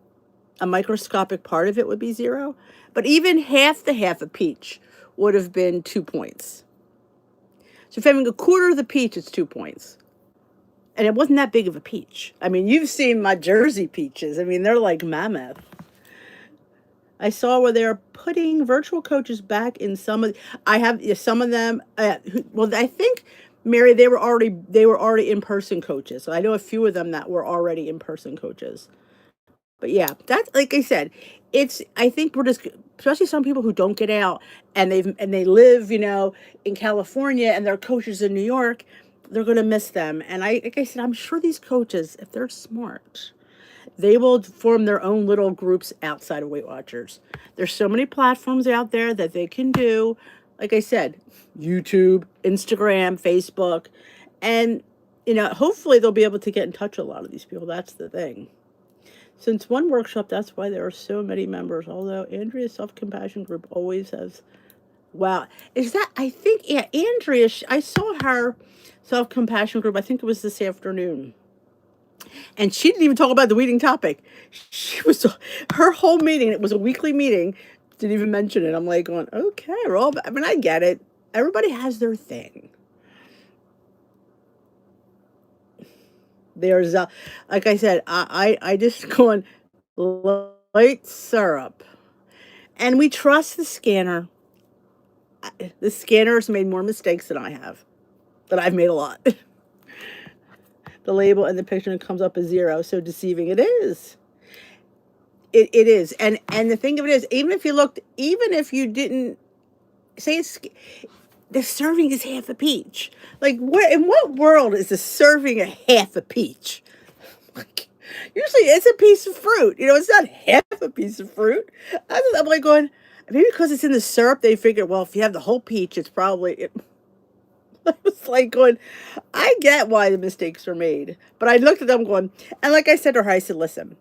a microscopic part of it would be 0, but even half a peach would have been 2 points. So if you're having a quarter of the peach, it's 2 points. And it wasn't that big of a peach. I mean, you've seen my Jersey peaches. I mean, they're like mammoth. I saw where they're putting virtual coaches back in some of. I have some of them. Well, I think, Mary, they were already in person coaches. So I know a few of them that were already in person coaches. But yeah, that's, like I said, I think we're just, especially some people who don't get out, and they live, in California, and they're coaches in New York. They're going to miss them. And like I said, I'm sure these coaches, if they're smart, they will form their own little groups outside of Weight Watchers. There's so many platforms out there that they can do. Like I said, YouTube, Instagram, Facebook, and, hopefully they'll be able to get in touch with a lot of these people. That's the thing. Since one workshop, that's why there are so many members. Although Andrea's self-compassion group always has, wow, I think, yeah, Andrea, I saw her self-compassion group, I think it was this afternoon. And she didn't even talk about the weeding topic. Her whole meeting, it was a weekly meeting, didn't even mention it. I'm like going, okay, I get it. Everybody has their thing. There's, like I said, I just going light syrup. And we trust the scanner. The scanner has made more mistakes than I have. But I've made a lot. The label and the picture comes up as 0, so deceiving it is. It is. And the thing of it is, even if you didn't say the serving is half a peach. Like, in what world is a serving a half a peach? Like, usually it's a piece of fruit. It's not half a piece of fruit. I'm like going, maybe because it's in the syrup, they figure, well, if you have the whole peach, it's probably. I was like going, I get why the mistakes are made. But I looked at them going, and like I said to her, I said, listen,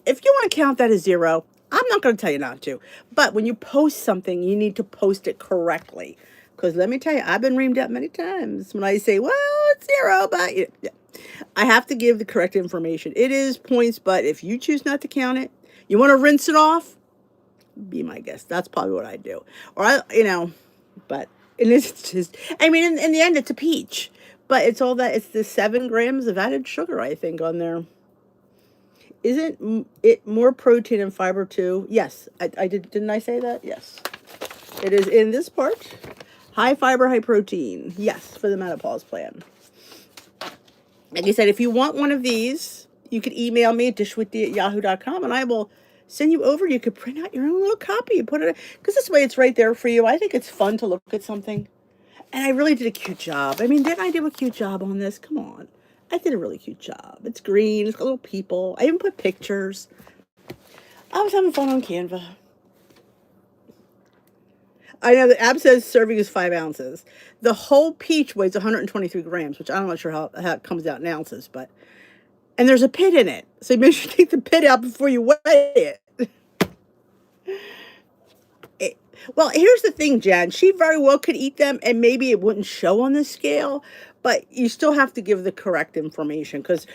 if you want to count that as 0, I'm not going to tell you not to. But when you post something, you need to post it correctly. Because let me tell you, I've been reamed up many times when I say, well, it's 0, but yeah. I have to give the correct information. It is points, but if you choose not to count it, you want to rinse it off, be my guest. That's probably what I do. Or but it's just, I mean, in the end, it's a peach. But it's the 7 grams of added sugar, I think, on there. Isn't it more protein and fiber too? Yes, I didn't I say that? Yes. It is in this part. High fiber, high protein. Yes, for the menopause plan. Like I said, if you want one of these, you could email me at dishwithdee@yahoo.com, and I will send you over. You could print out your own little copy and put it, because this way it's right there for you. I think it's fun to look at something. And I really did a cute job. I mean, didn't I do a cute job on this? Come on. I did a really cute job. It's green. It's got little people. I even put pictures. I was having fun on Canva. I know the app says serving is 5 ounces. The whole peach weighs 123 grams, which I'm not sure how it comes out in ounces, but, and there's a pit in it. So make sure you take the pit out before you weigh it. Well, here's the thing, Jan. She very well could eat them, and maybe it wouldn't show on the scale, but you still have to give the correct information because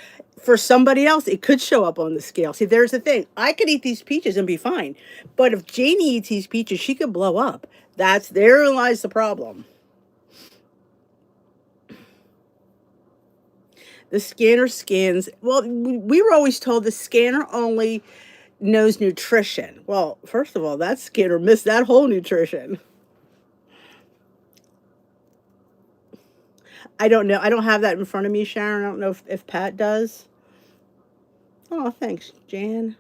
for somebody else, it could show up on the scale. See, there's the thing. I could eat these peaches and be fine, but if Janie eats these peaches, she could blow up. That's therein lies the problem. The scanner scans. Well, we were always told the scanner only knows nutrition. Well, first of all, that scanner missed that whole nutrition. I don't know. I don't have that in front of me, Sharon. I don't know if Pat does. Oh, thanks, Jan.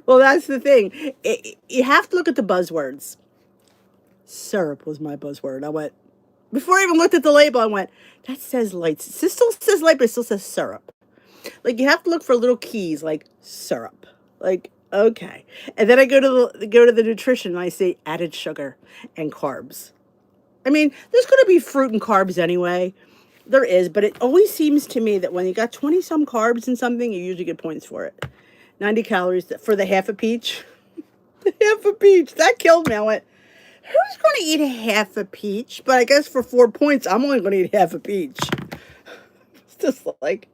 Well, that's the thing. You have to look at the buzzwords. Syrup was my buzzword. I went, before I even looked at the label, I went, that says light. It still says light, but it still says syrup. Like you have to look for little keys like syrup. Like, okay. And then I go to the nutrition and I say added sugar and carbs. I mean, there's going to be fruit and carbs anyway. There is, but it always seems to me that when you got 20 some carbs in something, you usually get points for it. 90 calories for the half a peach. Half a peach. That killed me. I went, who's going to eat a half a peach? But I guess for 4 points, I'm only going to eat half a peach. It's just like,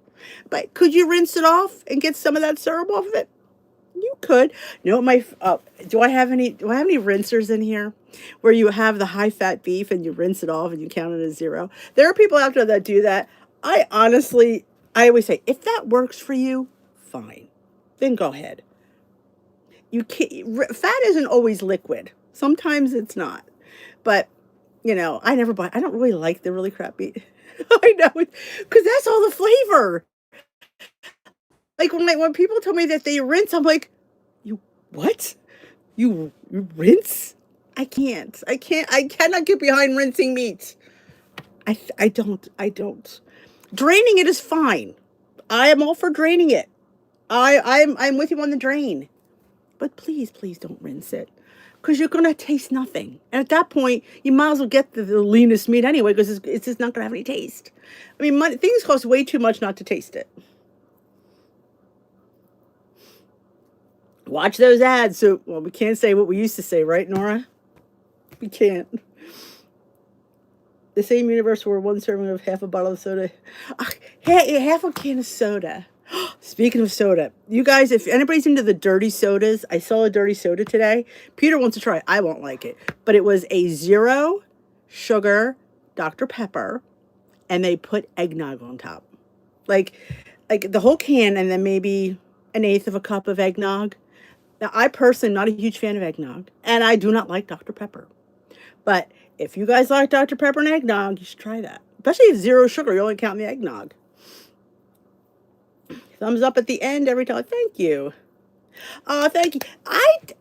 but could you rinse it off and get some of that syrup off of it? You could. No, my do I have any rinsers in here where you have the high fat beef and you rinse it off and you count it as zero? There are people out there that do that. I always say, if that works for you, fine. Then go ahead. You can't, fat isn't always liquid. Sometimes it's not. But, I never buy, I don't really like the really crappy. I know, because that's all the flavor. Like when people tell me that they rinse, I'm like, you what? You rinse? I can't. I can't. I cannot get behind rinsing meat. I don't. Draining it is fine. I am all for draining it. I'm with you on the drain. But please don't rinse it. Because you're gonna taste nothing. And at that point, you might as well get the leanest meat anyway, because it's just not gonna have any taste. I mean, things cost way too much not to taste it. Watch those ads. So, well, we can't say what we used to say, right, Nora? We can't. The same universe where one serving of half a bottle of soda. Half a can of soda. Speaking of soda, you guys, if anybody's into the dirty sodas, I saw a dirty soda today. Peter wants to try it. I won't like it. But it was a zero sugar Dr. Pepper, and they put eggnog on top. Like, like the whole can, and then maybe an eighth of a cup of eggnog. Now, I personally am not a huge fan of eggnog, and I do not like Dr. Pepper. But if you guys like Dr. Pepper and eggnog, you should try that. Especially if zero sugar, you only count the eggnog. Thumbs up at the end every time. Thank you. Thank you.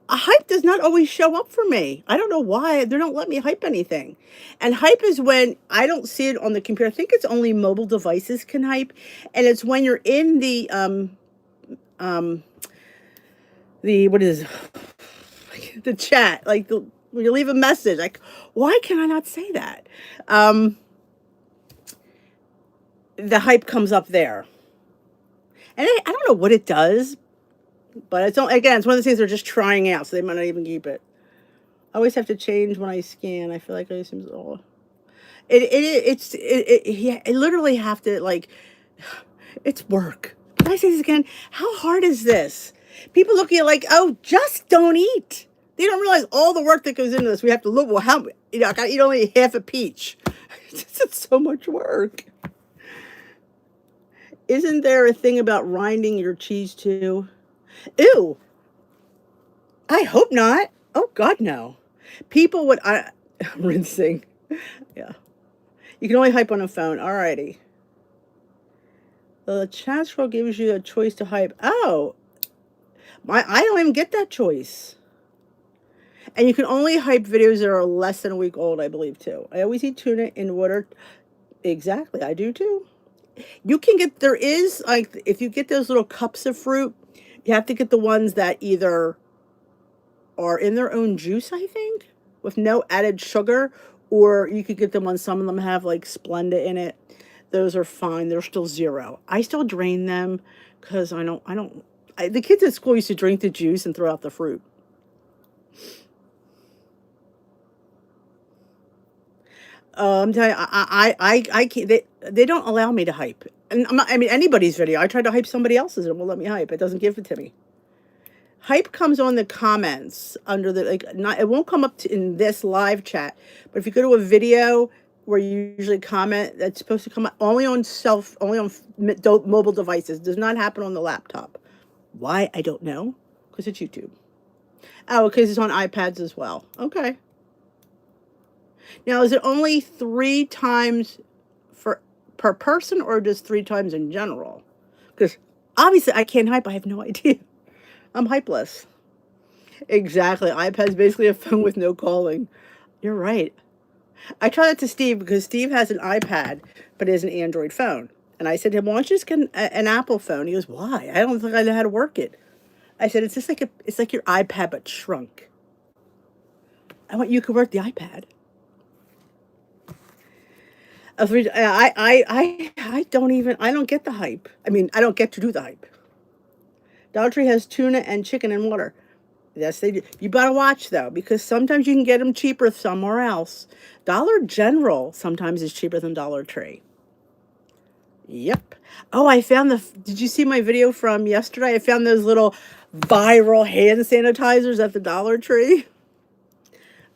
Hype does not always show up for me. I don't know why they don't let me hype anything. And hype is when I don't see it on the computer. I think it's only mobile devices can hype, and it's when you're in um the what is the chat, like when you leave a message. Like, why can I not say that? The hype comes up there, and I don't know what it does, but it's one of the things they're just trying out, so they might not even keep it. I always have to change when I scan. I feel like I seem oh, yeah, I literally have to like. It's work. Can I say this again? How hard is this? People look at you like, oh, just don't eat. They don't realize all the work that goes into this. We have to look. Well, I gotta eat only half a peach. It's so much work. Isn't there a thing about grinding your cheese too? Ew. I hope not. Oh God, no. People would rinsing. Yeah. You can only hype on a phone. Alrighty. The chat scroll gives you a choice to hype. Oh, I don't even get that choice. And you can only hype videos that are less than a week old, I believe, too. I always eat tuna in water. Exactly, I do too. You can get, there is, like, if you get those little cups of fruit, you have to get the ones that either are in their own juice, I think, with no added sugar, or you could get them when some of them have, like, Splenda in it. Those are fine. They're still zero. I still drain them because the kids at school used to drink the juice and throw out the fruit. I'm telling you, I can't. They don't allow me to hype. And I mean, anybody's video. I tried to hype somebody else's, and it won't let me hype. It doesn't give it to me. Hype comes on the comments under the like. Not it won't come up in this live chat. But if you go to a video where you usually comment, that's supposed to come up only on mobile devices. Does not happen on the laptop. Why? I don't know. Because it's YouTube. Oh, because it's on iPads as well. Okay. Now, is it only 3 times per person, or just 3 times in general? Because obviously I can't hype. I have no idea. I'm hypeless. Exactly. iPad's basically a phone with no calling. You're right. I tried that to Steve because Steve has an iPad, but it is an Android phone. And I said to him, why don't you just get an Apple phone? He goes, why? I don't think I know how to work it. I said, it's just like it's like your iPad, but shrunk. You could work the iPad. I don't get the hype. I mean, I don't get to do the hype. Dollar Tree has tuna and chicken and water. Yes, they do. You better watch though, because sometimes you can get them cheaper somewhere else. Dollar General sometimes is cheaper than Dollar Tree. Yep. Oh, I found did you see my video from yesterday? I found those little viral hand sanitizers at the Dollar Tree.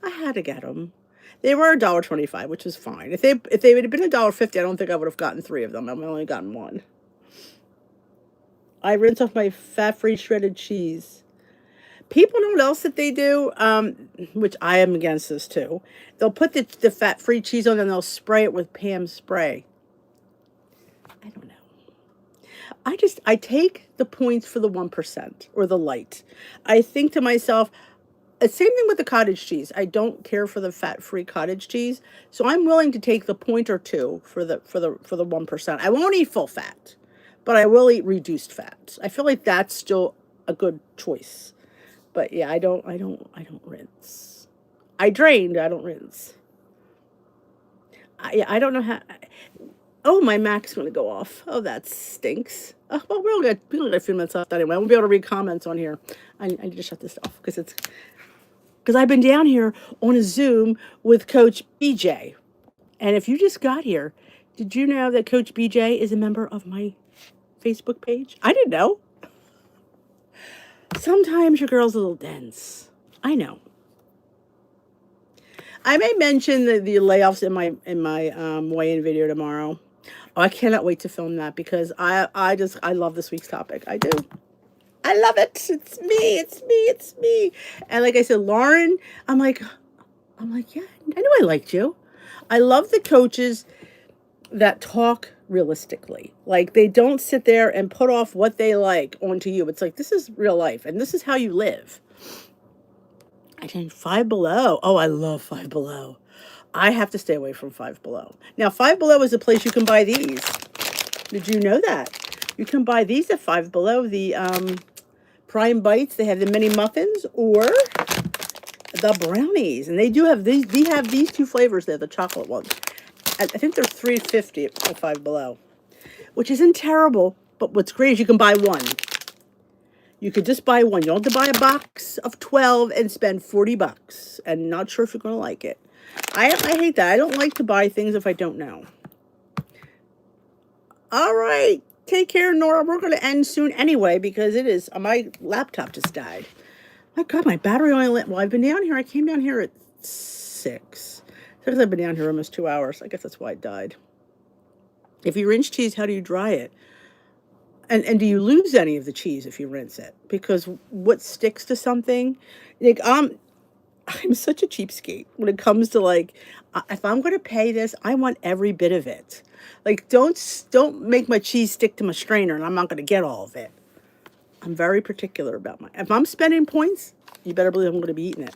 I had to get them. They were $1.25, which is fine. If they would have been $1.50, I don't think I would have gotten 3 of them. I've only gotten 1. I rinse off my fat-free shredded cheese. People know what else that they do, which I am against this too. They'll put the fat-free cheese on and they'll spray it with Pam spray. I don't know. I take the points for the 1% or the light. I think to myself, same thing with the cottage cheese. I don't care for the fat-free cottage cheese, so I'm willing to take the point or 2 for the 1%. I won't eat full fat, but I will eat reduced fat. I feel like that's still a good choice. But yeah, I don't rinse. I drained. I don't rinse. I don't know how. Oh, my Mac's going to go off. Oh, that stinks. Oh, well, we only got a few minutes left anyway. I won't be able to read comments on here. I need to shut this off because I've been down here on a Zoom with Coach BJ. And if you just got here, did you know that Coach BJ is a member of my Facebook page? I didn't know. Sometimes your girl's a little dense. I know. I may mention the layoffs in my weigh-in video tomorrow. Oh, I cannot wait to film that because I love this week's topic. I do. I love it. It's me. It's me. It's me. And like I said, Lauren, I'm like, yeah, I knew I liked you. I love the coaches that talk realistically. Like they don't sit there and put off what they like onto you. It's like, this is real life and this is how you live. I think Five Below. Oh, I love Five Below. I have to stay away from Five Below. Now, Five Below is a place you can buy these. Did you know that? You can buy these at Five Below. The Prime Bites. They have the mini muffins or the brownies. And they do have these. They have these 2 flavors there, the chocolate ones. I think they're $3.50 at Five Below, which isn't terrible. But what's great is you can buy one. You could just buy one. You don't have to buy a box of 12 and spend $40 and not sure if you're going to like it. I hate that. I don't like to buy things if I don't know. All right. Take care, Nora. We're going to end soon anyway because it is, my laptop just died. My God, my battery only lit. Well, I've been down here. I came down here at 6. Because I've been down here almost 2 hours. I guess that's why it died. If you rinse cheese, how do you dry it? And do you lose any of the cheese if you rinse it? Because what sticks to something, like I'm such a cheapskate when it comes to like, if I'm going to pay this, I want every bit of it. Like don't make my cheese stick to my strainer and I'm not going to get all of it. I'm very particular about if I'm spending points, you better believe I'm going to be eating it.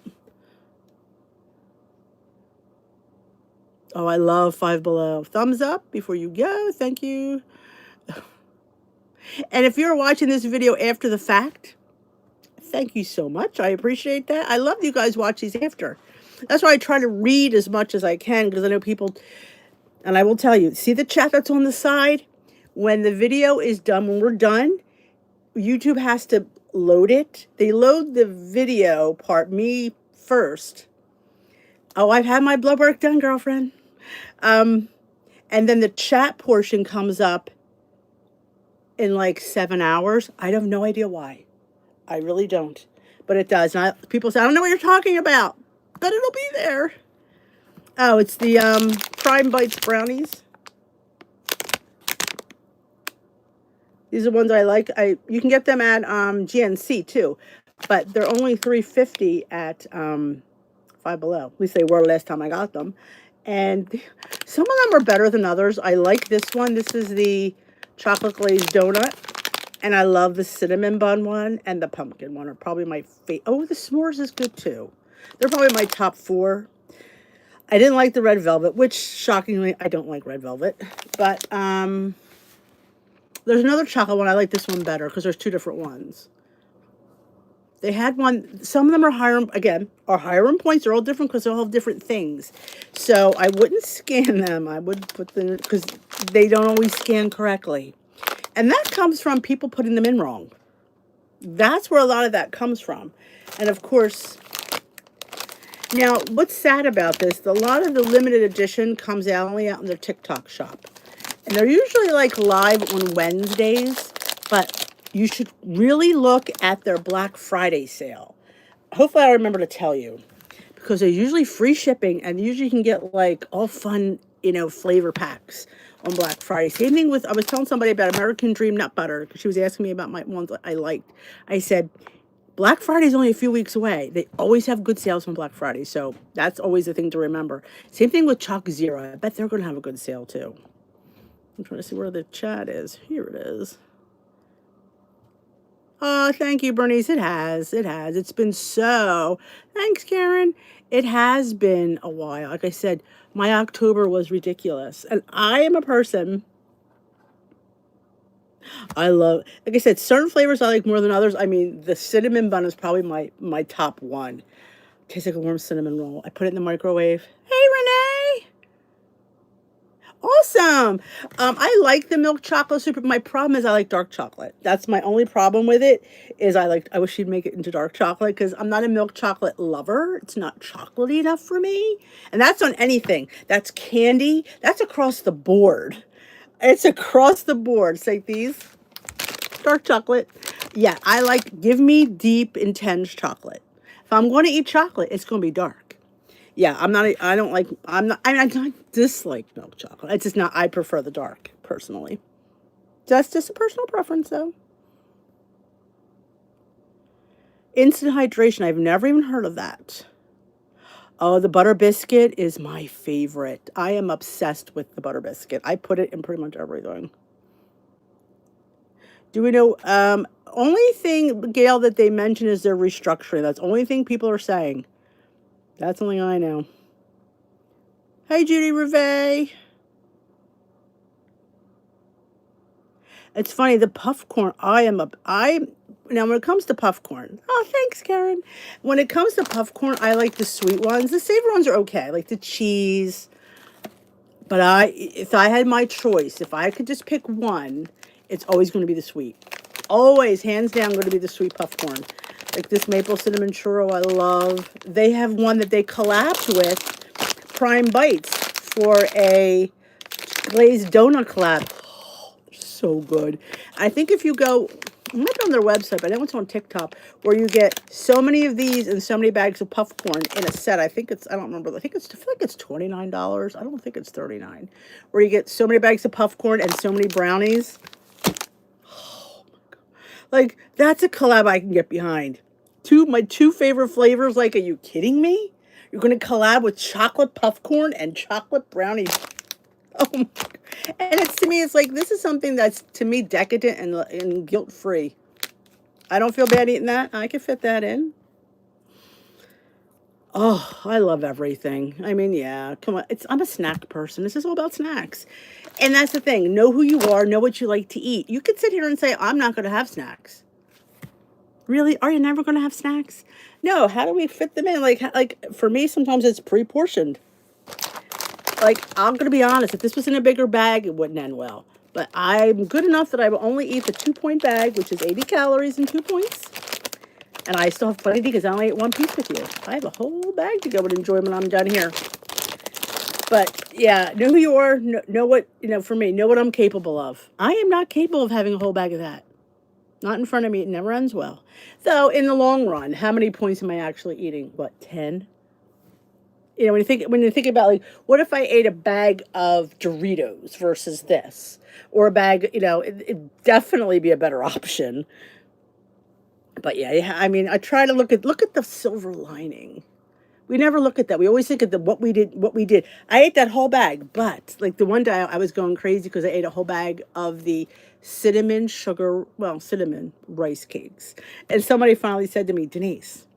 Oh, I love Five Below. Thumbs up before you go. Thank you. And if you're watching this video after the fact, thank you so much. I appreciate that. I love you guys watch these after. That's why I try to read as much as I can because I know people, and I will tell you, see the chat that's on the side? When the video is done, when we're done, YouTube has to load it. They load the video part, me first. Oh, I've had my blood work done, girlfriend. Um, and then the chat portion comes up in like 7 hours. I have no idea why. I really don't. But it does. And people say, I don't know what you're talking about. But it'll be there. Oh, it's the Prime Bites brownies. These are ones I like. You can get them at GNC too. But they're only $3.50 at Five Below. At least they were last time I got them. And some of them are better than others. I like this one. This is the chocolate glazed donut. And I love the cinnamon bun one and the pumpkin one are probably my favorite. Oh, the s'mores is good too. They're probably my top 4. I didn't like the red velvet, which shockingly, I don't like red velvet. But there's another chocolate one. I like this one better because there's 2 different ones. They had one, some of them are higher, again, are higher in points. They're all different because they all have different things. So I wouldn't scan them. I would put them, because they don't always scan correctly. And that comes from people putting them in wrong. That's where a lot of that comes from. And of course, now what's sad about this, a lot of the limited edition comes out only out in their TikTok shop. And they're usually like live on Wednesdays, but you should really look at their Black Friday sale. Hopefully I remember to tell you, because they're usually free shipping and usually you can get like all fun, flavor packs on Black Friday. Same thing with, I was telling somebody about American Dream Nut Butter because she was asking me about my ones I liked. I said, Black Friday is only a few weeks away. They always have good sales on Black Friday, so that's always the thing to remember. Same thing with Chalk Zero. I bet they're going to have a good sale too. I'm trying to see where the chat is. Here it is. Oh, thank you, Bernice. It has. It has. It's been so... Thanks, Karen. It has been a while. Like I said, my October was ridiculous. And I am a person... I love... Like I said, certain flavors I like more than others. I mean, the cinnamon bun is probably my top one. Tastes like a warm cinnamon roll. I put it in the microwave. Hey, Renee! Awesome. I like the milk chocolate soup. My problem is I like dark chocolate. That's my only problem with it is I wish she'd make it into dark chocolate because I'm not a milk chocolate lover. It's not chocolatey enough for me. And that's on anything. That's candy. That's across the board. It's across the board. It's like these. Dark chocolate. Yeah, give me deep, intense chocolate. If I'm going to eat chocolate, it's going to be dark. Yeah, I don't dislike milk chocolate. It's just not, I prefer the dark, personally. That's just a personal preference, though. Instant hydration, I've never even heard of that. Oh, the butter biscuit is my favorite. I am obsessed with the butter biscuit. I put it in pretty much everything. Do we know, only thing, Gail, that they mention is their restructuring. That's the only thing people are saying. That's something I know. Hey, Judy Rivet. It's funny, the puff corn, now when it comes to puff corn, oh, thanks, Karen. When it comes to puff corn, I like the sweet ones. The savory ones are okay, I like the cheese. But if I had my choice, if I could just pick one, it's always going to be the sweet. Always, hands down, going to be the sweet puff corn. Like this maple cinnamon churro I love. They have one that they collabed with, Prime Bites, for a glazed donut collab. Oh, so good. I think if you go, I'm not on their website, but I know it's on TikTok, where you get so many of these and so many bags of puff corn in a set. I feel like it's $29. I don't think it's $39. Where you get so many bags of puff corn and so many brownies. Oh my God. Like, that's a collab I can get behind. My two favorite flavors, like, are you kidding me? You're going to collab with chocolate puff corn and chocolate brownie. Oh my God. And to me, it's like, this is something that's, to me, decadent and guilt-free. I don't feel bad eating that. I can fit that in. Oh, I love everything. I mean, yeah, come on. I'm a snack person. This is all about snacks. And that's the thing. Know who you are. Know what you like to eat. You could sit here and say, I'm not going to have snacks. Really? Are you never going to have snacks? No. How do we fit them in? Like for me, sometimes it's pre-portioned. Like, I'm going to be honest. If this was in a bigger bag, it wouldn't end well. But I'm good enough that I will only eat the 2-point bag, which is 80 calories and 2 points. And I still have plenty to eat because I only ate one piece with you. I have a whole bag to go and enjoy when I'm done here. But yeah, know who you are. Know what, for me, know what I'm capable of. I am not capable of having a whole bag of that. Not in front of me. It never ends well. So in the long run, how many points am I actually eating? What, 10? When you think about, like, what if I ate a bag of Doritos versus this, or a bag, it'd definitely be a better option. But yeah, I mean, I try to look at the silver lining. We never look at that. We always think of what we did. I ate that whole bag, but like the one day I was going crazy because I ate a whole bag of the cinnamon rice cakes. And somebody finally said to me, Denise,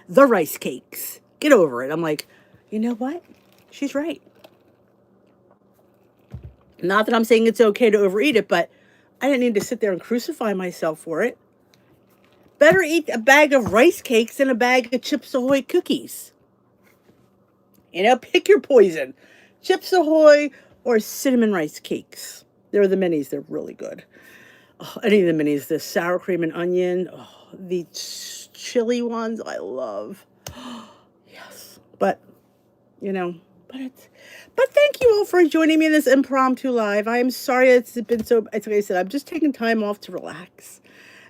the rice cakes, get over it. I'm like, you know what? She's right. Not that I'm saying it's okay to overeat it, but I didn't need to sit there and crucify myself for it. Better eat a bag of rice cakes than a bag of Chips Ahoy cookies. Pick your poison. Chips Ahoy or cinnamon rice cakes. They're the minis. They're really good. Oh, any of the minis. The sour cream and onion. Oh, the chili ones I love. Yes. But thank you all for joining me in this impromptu live. I am sorry it's been so, like I said, I'm just taking time off to relax.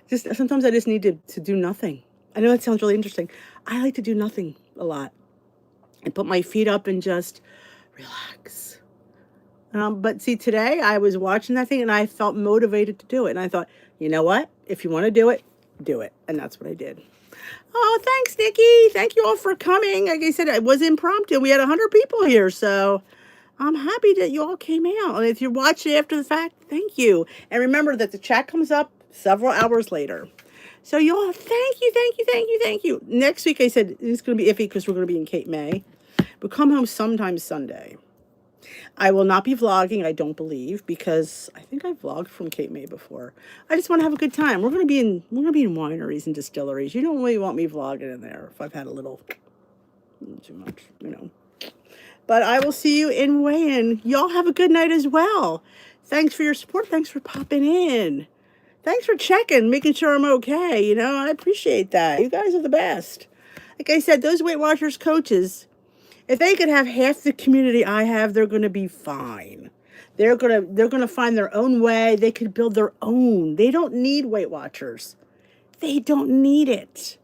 Sometimes I just need to do nothing. I know that sounds really interesting. I like to do nothing a lot and put my feet up and just relax. But see, today I was watching that thing and I felt motivated to do it. And I thought, you know what? If you want to do it, do it. And that's what I did. Oh, thanks, Nikki. Thank you all for coming. Like I said, it was impromptu. We had 100 people here, so I'm happy that you all came out. And if you're watching after the fact, thank you. And remember that the chat comes up several hours later. So you all, thank you, thank you, thank you, thank you. Next week, I said it's going to be iffy because we're going to be in Cape May. We'll come home sometime Sunday. I will not be vlogging, I don't believe, because I think I vlogged from Cape May before. I just want to have a good time. We're going to be in wineries and distilleries. You don't really want me vlogging in there if I've had a little too much, But I will see you in weigh-in. Y'all have a good night as well. Thanks for your support. Thanks for popping in. Thanks for checking, making sure I'm okay. I appreciate that. You guys are the best. Like I said, those Weight Watchers coaches, if they could have half the community I have, they're going to be fine. They're going to find their own way. They could build their own. They don't need Weight Watchers. They don't need it.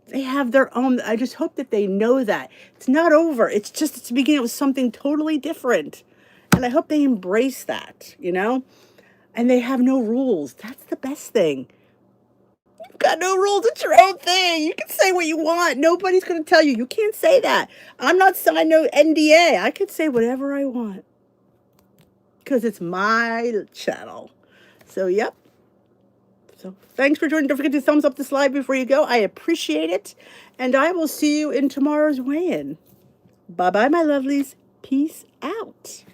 They have their own. I just hope that they know that. It's not over. It's the beginning of something totally different. And I hope they embrace that, And they have no rules. That's the best thing. You've got no rules. It's your own thing. You can say what you want. Nobody's going to tell you. You can't say that. I'm not signed no NDA. I could say whatever I want. Because it's my channel. So, yep. So, thanks for joining. Don't forget to thumbs up this live before you go. I appreciate it. And I will see you in tomorrow's weigh-in. Bye-bye, my lovelies. Peace out.